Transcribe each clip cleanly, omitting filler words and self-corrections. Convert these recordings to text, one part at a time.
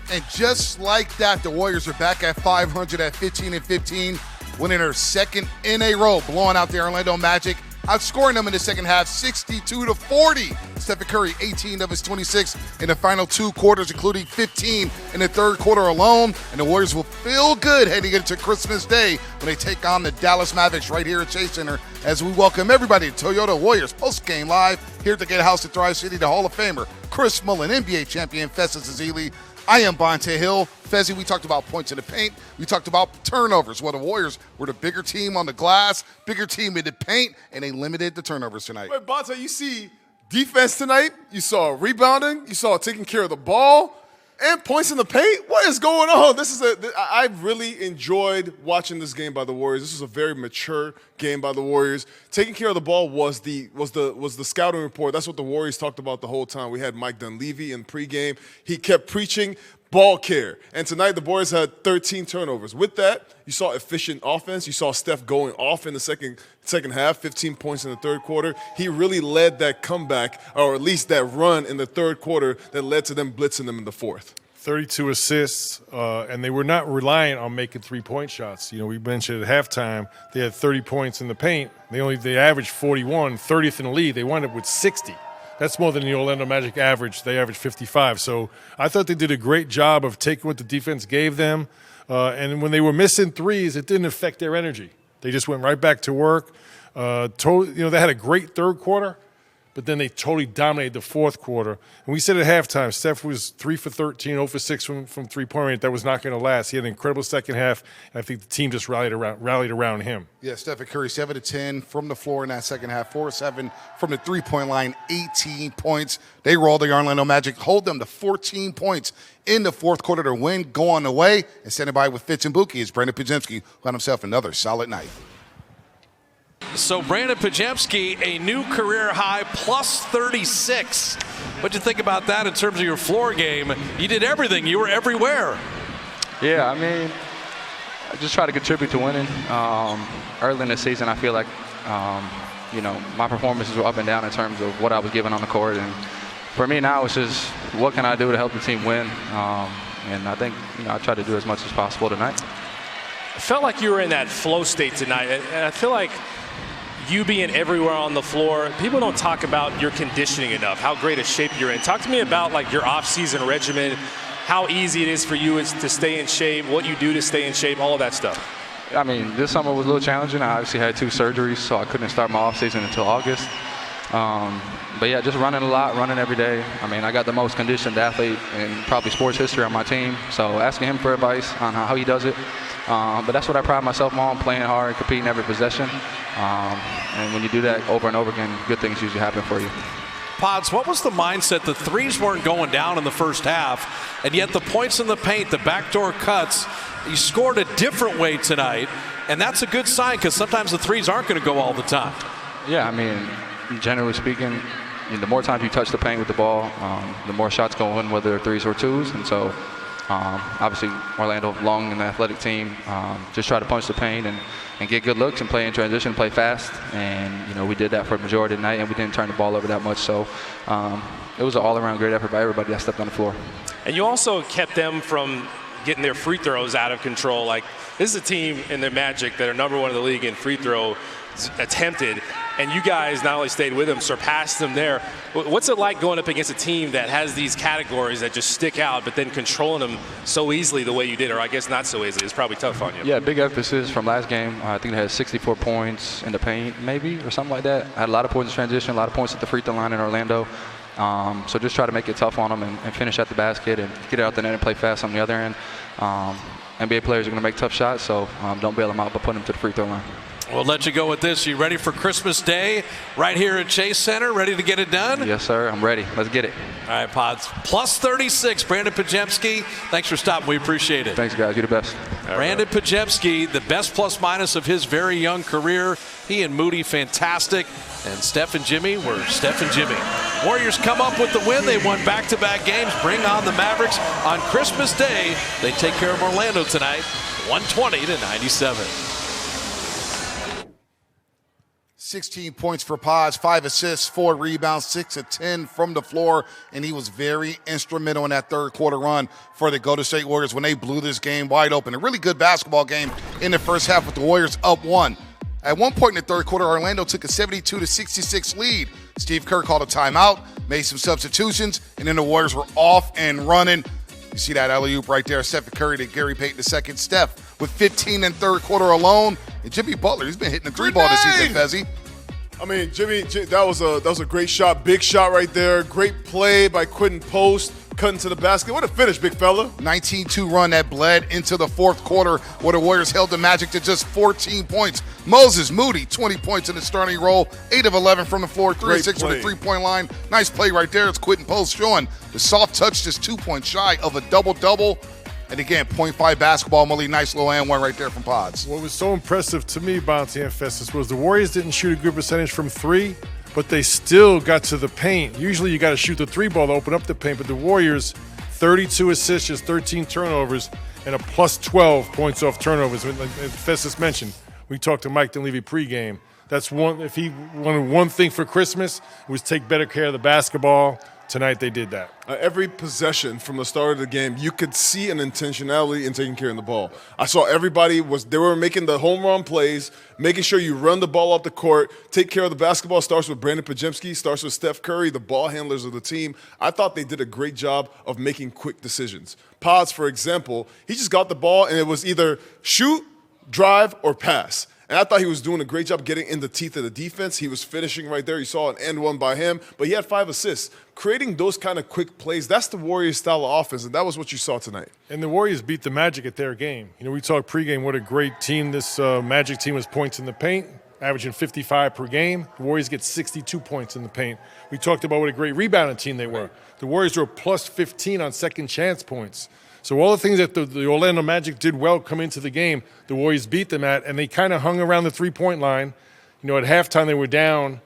And just like that, the Warriors are back at 500 at 15-15, winning their second in a row, blowing out the Orlando Magic, outscoring them in the second half 62-40. Steph Curry, 18 of his 26 in the final two quarters, including 15 in the third quarter alone. And the Warriors will feel good heading into Christmas Day when they take on the Dallas Mavericks right here at Chase Center, as we welcome everybody to Toyota Warriors Postgame Live here at the Gatehouse at Thrive City, the Hall of Famer Chris Mullin, NBA champion Festus Ezeli. I am Bonte Hill. Fezzi, we talked about points in the paint. We talked about turnovers. Well, the Warriors were the bigger team on the glass, bigger team in the paint, and they limited the turnovers tonight. Wait, Bonte, you see defense tonight. You saw rebounding. You saw taking care of the ball and points in the paint. What is going on? I really enjoyed watching this game by the Warriors. This was a very mature game by the Warriors. Taking care of the ball was the scouting report. That's what the Warriors talked about the whole time. We had Mike Dunleavy in pregame. He kept preaching ball care. And tonight the Warriors had 13 turnovers. With that, you saw efficient offense. You saw Steph going off in the second half, 15 points in the third quarter. He really led that comeback, or at least that run in the third quarter that led to them blitzing them in the fourth. 32 assists, and they were not reliant on making three-point shots. You know, we mentioned at halftime they had 30 points in the paint. They averaged 41, 30th in the league. They wound up with 60. That's more than the Orlando Magic average. They averaged 55. So I thought they did a great job of taking what the defense gave them. And when they were missing threes, it didn't affect their energy. They just went right back to work. They had a great third quarter, but then they totally dominated the fourth quarter. And we said at halftime, Steph was 3 for 13, 0 for 6 from three-point range. That was not going to last. He had an incredible second half, and I think the team just rallied around him. Yeah, Steph Curry, 7-10 from the floor in that second half, 4-7 from the three-point line, 18 points. They rolled the Orlando Magic, hold them to 14 points in the fourth quarter to win, go on the way. And standing by with Fitz and Buki is Brandin Podziemski, who had himself another solid night. So Brandin Podziemski, a new career high, plus 36. What'd you think about that in terms of your floor game? You did everything. You were everywhere. Yeah, I mean, I just try to contribute to winning. Early in the season, I feel like, my performances were up and down in terms of what I was given on the court. And for me now, it's just what can I do to help the team win? And I think, I try to do as much as possible tonight. I felt like you were in that flow state tonight. And I feel like you being everywhere on the floor, people don't talk about your conditioning enough, how great a shape you're in. Talk to me about like your off-season regimen, how easy it is for you to stay in shape, what you do to stay in shape, all of that stuff. I mean, this summer was a little challenging. I obviously had 2 surgeries, so I couldn't start my off-season until August. But yeah, just running a lot, running every day. I mean, I got the most conditioned athlete in probably sports history on my team, so asking him for advice on how he does it. But that's what I pride myself on, playing hard, competing every possession. And when you do that over and over again, good things usually happen for you. Pods, what was the mindset? The threes weren't going down in the first half, and yet the points in the paint, the backdoor cuts, you scored a different way tonight, and that's a good sign because sometimes the threes aren't going to go all the time. Yeah, I mean, generally speaking, the more times you touch the paint with the ball, the more shots go in, whether they're threes or twos. And so obviously Orlando, long and athletic team, just try to punch the paint and get good looks and play in transition, play fast. And, we did that for the majority of the night, and we didn't turn the ball over that much. So it was an all-around great effort by everybody that stepped on the floor. And you also kept them from getting their free throws out of control. Like, this is a team in the Magic that are number 1 in the league in free throw attempted, and you guys not only stayed with them, surpassed them there. What's it like going up against a team that has these categories that just stick out, but then controlling them so easily the way you did, or I guess not so easily? It's probably tough on you. Yeah, big emphasis from last game. I think they had 64 points in the paint, maybe, or something like that. I had a lot of points in transition, a lot of points at the free throw line in Orlando. So just try to make it tough on them and finish at the basket and get it out the net and play fast on the other end. NBA players are going to make tough shots, so don't bail them out, but put them to the free throw line. We'll let you go with this. You ready for Christmas Day right here at Chase Center? Ready to get it done? Yes, sir. I'm ready. Let's get it. All right, Pods. Plus 36, Brandin Podziemski. Thanks for stopping. We appreciate it. Thanks, guys. You're the best. Brandin Podziemski, the best plus-minus of his very young career. He and Moody, fantastic. And Steph and Jimmy were Steph and Jimmy. Warriors come up with the win. They won back-to-back games. Bring on the Mavericks on Christmas Day. They take care of Orlando tonight, 120-97. 16 points for Pods, 5 assists, 4 rebounds, 6 of 10 from the floor, and he was very instrumental in that third quarter run for the Golden State Warriors when they blew this game wide open. A really good basketball game in the first half with the Warriors up 1. At one point in the third quarter, Orlando took a 72-66 lead. Steve Kerr called a timeout, made some substitutions, and then the Warriors were off and running. You see that alley-oop right there, Steph Curry to Gary Payton II. Steph with 15 in third quarter alone. And Jimmy Butler, he's been hitting the three ball this season, Fezzi. I mean, Jimmy, that was a great shot, big shot right there. Great play by Quinton Post, cutting to the basket. What a finish, big fella. 19-2 run that bled into the fourth quarter where the Warriors held the Magic to just 14 points. Moses Moody, 20 points in the starting role, 8 of 11 from the floor, 3 of 6 from the three-point line. Nice play right there. It's Quinton Post showing the soft touch, just 2 points shy of a double-double. And again, 0.5 basketball, Malik. Nice low and one right there from Pods. What was so impressive to me, Bounty and Festus, was the Warriors didn't shoot a good percentage from three, but they still got to the paint. Usually you got to shoot the three ball to open up the paint, but the Warriors, 32 assists, just 13 turnovers, and a plus 12 points off turnovers. Like Festus mentioned, we talked to Mike Dunleavy pregame. That's one. If he wanted one thing for Christmas, it was take better care of the basketball. Tonight they did that. Every possession from the start of the game, you could see an intentionality in taking care of the ball. I saw everybody they were making the home run plays, making sure you run the ball off the court, take care of the basketball. Starts with Brandin Podziemski, starts with Steph Curry, the ball handlers of the team. I thought they did a great job of making quick decisions. Pods, for example, he just got the ball and it was either shoot, drive, or pass. And I thought he was doing a great job getting in the teeth of the defense. He was finishing right there. You saw an end one by him, but he had 5 assists. Creating those kind of quick plays, that's the Warriors' style of offense, and that was what you saw tonight. And the Warriors beat the Magic at their game. You know, we talked pregame what a great team this Magic team was, points in the paint, averaging 55 per game. The Warriors get 62 points in the paint. We talked about what a great rebounding team they were. The Warriors were plus 15 on second chance points. So all the things that the Orlando Magic did well come into the game, the Warriors beat them at, and they kind of hung around the three-point line. You know, at halftime they were down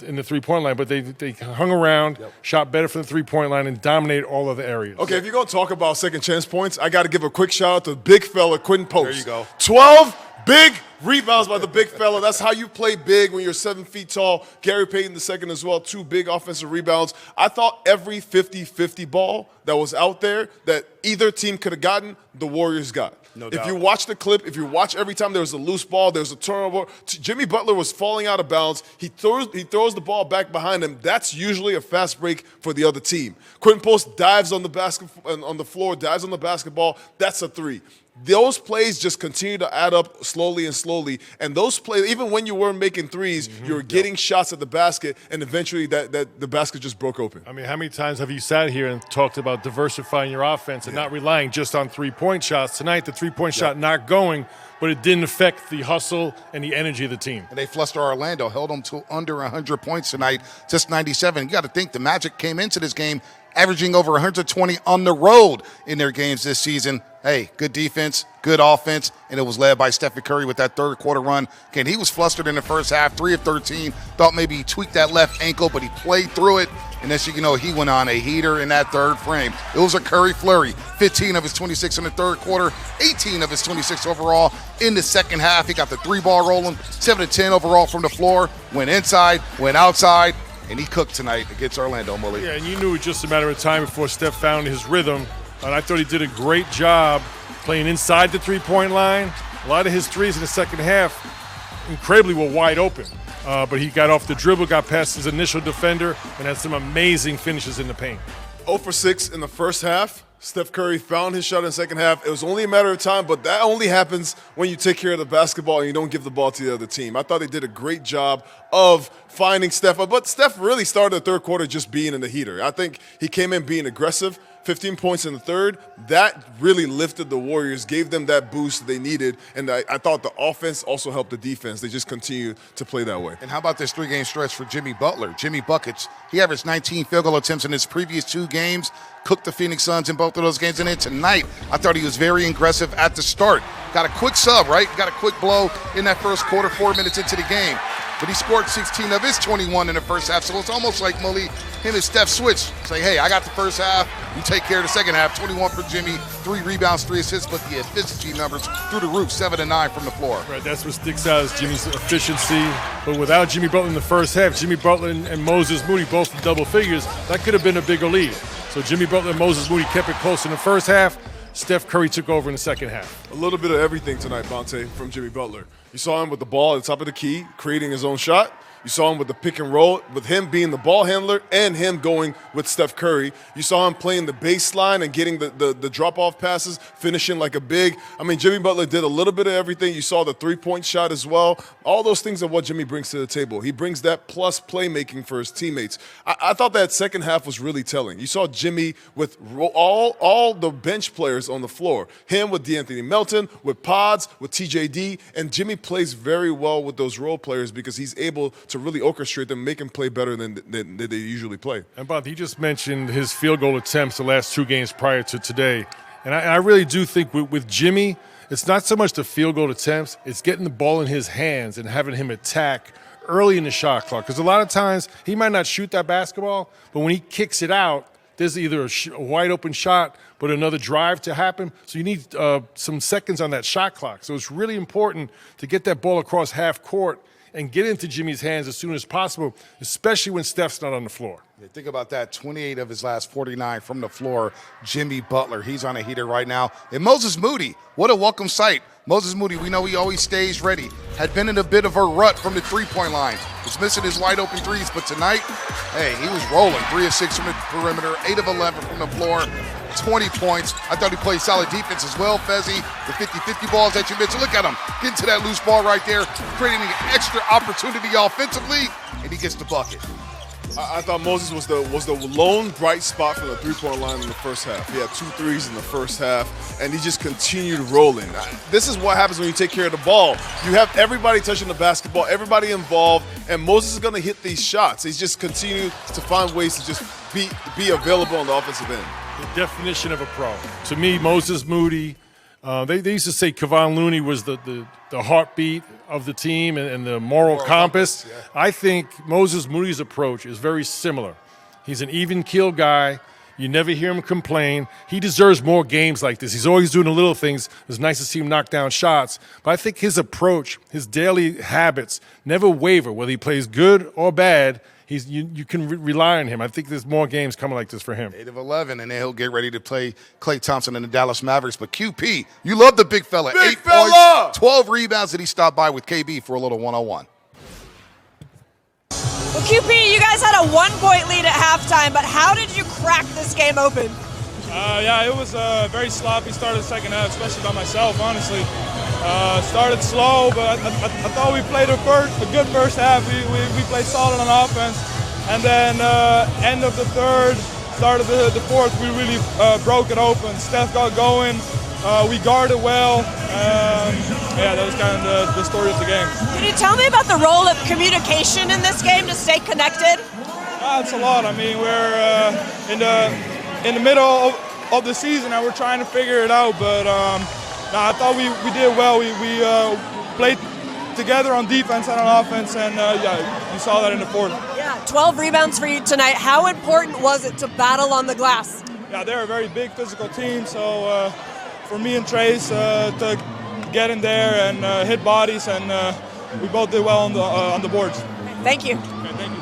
in the three-point line, but they hung around, shot better from the three-point line, and dominated all other areas. Okay, if you're going to talk about second chance points, I got to give a quick shout-out to big fella Quinton Post. There you go. 12 big rebounds by the big fella. That's how you play big when you're 7 feet tall. Gary Payton II as well, 2 big offensive rebounds. I thought every 50-50 ball that was out there that either team could have gotten, the Warriors got. No doubt. If you watch the clip, if you watch every time there was a loose ball, there was a turnover, Jimmy Butler was falling out of bounds. He throws the ball back behind him. That's usually a fast break for the other team. Quinton Post dives on the floor, dives on the basketball. That's a 3. Those plays just continue to add up slowly and slowly. And those plays, even when you weren't making threes, you were getting shots at the basket, and eventually that the basket just broke open. I mean, how many times have you sat here and talked about diversifying your offense and not relying just on three-point shots? Tonight, the three-point shot not going, but it didn't affect the hustle and the energy of the team. And they flustered Orlando, held them to under 100 points tonight, just 97. You got to think the Magic came into this game averaging over 120 on the road in their games this season. Hey, good defense, good offense, and it was led by Steph Curry with that third quarter run. Again, he was flustered in the first half, 3 of 13. Thought maybe he tweaked that left ankle, but he played through it. And as you know, he went on a heater in that third frame. It was a Curry flurry. 15 of his 26 in the third quarter, 18 of his 26 overall in the second half. He got the 3-ball rolling, 7 of 10 overall from the floor, went inside, went outside, and he cooked tonight against Orlando, Mully. Yeah, and you knew it was just a matter of time before Steph found his rhythm. And I thought he did a great job playing inside the three-point line. A lot of his threes in the second half incredibly were wide open. But he got off the dribble, got past his initial defender, and had some amazing finishes in the paint. 0 for 6 in the first half. Steph Curry found his shot in the second half. It was only a matter of time, but that only happens when you take care of the basketball and you don't give the ball to the other team. I thought they did a great job of finding Steph, but Steph really started the third quarter just being in the heater. I think he came in being aggressive. 15 points in the third, that really lifted the Warriors, gave them that boost they needed, and I thought the offense also helped the defense. They just continue to play that way. And how about this 3-game stretch for Jimmy Butler? Jimmy Buckets, he averaged 19 field goal attempts in his previous 2 games, cooked the Phoenix Suns in both of those games, and then tonight, I thought he was very aggressive at the start. Got a quick sub, right? Got a quick blow in that first quarter, 4 minutes into the game. but he scored 16 of his 21 in the first half. So it's almost like Moody, him and Steph switch. Say, hey, I got the first half. You take care of the second half. 21 for Jimmy, 3 rebounds, 3 assists, but the efficiency numbers through the roof, 7 and 9 from the floor. Right, that's what sticks out is Jimmy's efficiency. But without Jimmy Butler in the first half, Jimmy Butler and Moses Moody both in double figures, that could have been a bigger lead. So Jimmy Butler and Moses Moody kept it close in the first half. Steph Curry took over in the second half. A little bit of everything tonight, Bonte, from Jimmy Butler. You saw him with the ball at the top of the key, creating his own shot. You saw him with the pick and roll, with him being the ball handler and him going with Steph Curry. You saw him playing the baseline and getting the drop-off passes, finishing like a big. I mean, Jimmy Butler did a little bit of everything. You saw the three-point shot as well. All those things are what Jimmy brings to the table. He brings that plus playmaking for his teammates. I thought that second half was really telling. You saw Jimmy with all the bench players on the floor. Him with DeAnthony Melton, with Pods, with TJD, and Jimmy plays very well with those role players because he's able to really orchestrate them, make them play better than they usually play. And Bob, he just mentioned his field goal attempts the last 2 games prior to today. And I really do think with Jimmy, it's not so much the field goal attempts, it's getting the ball in his hands and having him attack early in the shot clock. Because a lot of times he might not shoot that basketball, but when he kicks it out, there's either a wide open shot but another drive to happen. So you need some seconds on that shot clock. So it's really important to get that ball across half court and get into Jimmy's hands as soon as possible, especially when Steph's not on the floor. Yeah, think about that. 28 of his last 49 from the floor. Jimmy Butler, he's on a heater right now. And Moses Moody, what a welcome sight. Moses Moody, we know he always stays ready. Had been in a bit of a rut from the three-point line. Was missing his wide open threes, but tonight, hey, he was rolling. 3 of 6 from the perimeter, 8 of 11 from the floor. 20 points. I thought he played solid defense as well, Fezzi. The 50-50 balls that you mentioned. Look at him getting to that loose ball right there, creating an extra opportunity offensively, and he gets the bucket. I thought Moses was the lone bright spot from the three-point line in the first half. He had 2 threes in the first half, and he just continued rolling. This is what happens when you take care of the ball. You have everybody touching the basketball, everybody involved, and Moses is going to hit these shots. He's just continued to find ways to just be available on the offensive end. The definition of a pro. To me, Moses Moody, they used to say Kevon Looney was the heartbeat of the team and the moral compass. Yeah. I think Moses Moody's approach is very similar. He's an even-keel guy. You never hear him complain. He deserves more games like this. He's always doing the little things. It's nice to see him knock down shots. But I think his approach, his daily habits never waver, whether he plays good or bad. You can rely on him. I think there's more games coming like this for him. 8 of 11, and then he'll get ready to play Klay Thompson and the Dallas Mavericks. But QP, you love the big fella. Big 8 fella! points, 12 rebounds, and he stopped by with KB for a little one-on-one. Well, QP, you guys had a 1-point lead at halftime, but how did you crack this game open? Yeah, it was a very sloppy start of the second half, especially by myself, honestly. Started slow, but I thought we played a good first half. We played solid on offense. And then end of the third, start of the fourth, we really broke it open. Steph got going. We guarded well. Yeah, that was kind of the story of the game. Can you tell me about the role of communication in this game to stay connected? It's a lot. I mean, we're in the middle of the season and we're trying to figure it out, but I thought we did well. We played together on defense and on offense, and yeah, you saw that in the fourth. Yeah, 12 rebounds for you tonight. How important was it to battle on the glass? Yeah, they're a very big physical team, so for me and Trace to get in there and hit bodies, and we both did well on the boards. Thank you. Okay, thank you.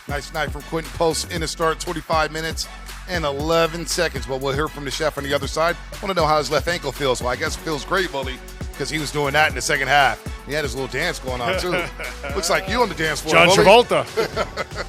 Nice night from Quinton Post in the start, 25 minutes and 11 seconds. But we'll hear from the chef on the other side. I want to know how his left ankle feels. Well, I guess it feels great, Bully, because he was doing that in the second half. He had his little dance going on, too. Looks like you on the dance floor, John Bully. Travolta.